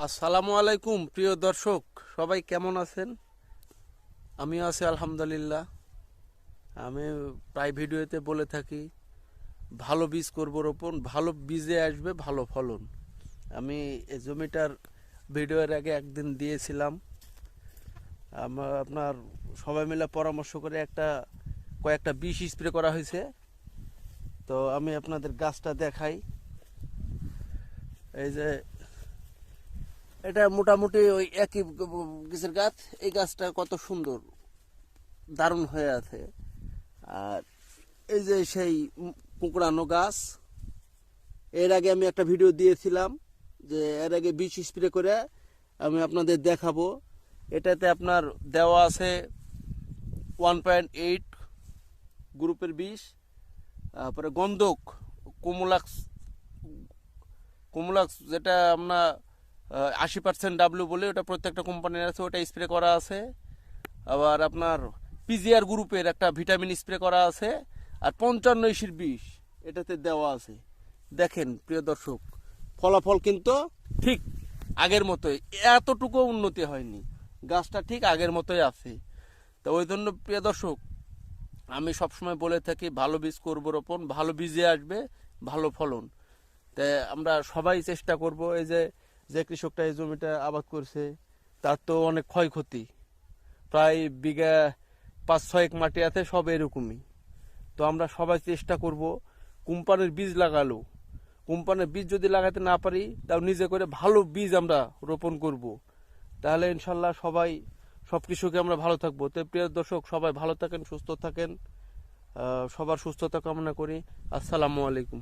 আসসালামু আলাইকুম প্রিয় দর্শক, সবাই কেমন আছেন? আমিও আছি আলহামদুলিল্লাহ। আমি প্রায় ভিডিওতে বলে থাকি ভালো বীজ করব রোপণ, ভালো বীজে আসবে ভালো ফলন। আমি এই জমিটার ভিডিওর আগে একদিন দিয়েছিলাম। আপনার সবাই মিলে পরামর্শ করে কয়েকটা বিষ স্প্রে করা হয়েছে। তো আমি আপনাদের গাছটা দেখাই। এই যে এটা মোটামুটি ওই একই গাছের গাছ। এই গাছটা কত সুন্দর, দারুণ হয়ে আছে। আর এই যে সেই কুঁকড়ানো গাছ, এর আগে আমি একটা ভিডিও দিয়েছিলাম যে এর আগে বিষ স্প্রে করে আমি আপনাদের দেখাবো। এটাতে আপনার দেওয়া আছে 1.8 গ্রুপের বিষ, তারপরে গন্ধক, কোমোলাক্স কোমোলাক্স যেটা আমরা 80% ডাব্লিউ বলে, ওটা প্রত্যেকটা কোম্পানির আছে, ওটা স্প্রে করা আছে। আবার আপনার পিজিআর গ্রুপের একটা ভিটামিন স্প্রে করা আছে, আর 55 বিষ এটাতে দেওয়া আছে। দেখেন প্রিয় দর্শক, ফলাফল কিন্তু ঠিক আগের মতোই, এতটুকু উন্নতি হয়নি, গাছটা ঠিক আগের মতোই আছে। তো ওই জন্য প্রিয় দর্শক, আমি সবসময় বলে থাকি ভালো বীজ করব রোপণ, ভালো বীজে আসবে ভালো ফলন। তাই আমরা সবাই চেষ্টা করব। এই যে যে কৃষকটা এই জমিটা আবাদ করছে, তার তো অনেক ক্ষয়ক্ষতি, প্রায় বিঘা 5-6 মাটি আছে, সব এরকমই। তো আমরা সবাই চেষ্টা করব কোম্পানির বীজ লাগালো, কোম্পানির বীজ যদি লাগাতে না পারি তাও নিজে করে ভালো বীজ আমরা রোপণ করব। তাহলে ইনশাল্লাহ সব কৃষকে আমরা ভালো থাকবো। তো প্রিয় দর্শক, সবাই ভালো থাকেন, সুস্থ থাকেন, সবার সুস্থতা কামনা করি। আসসালামু আলাইকুম।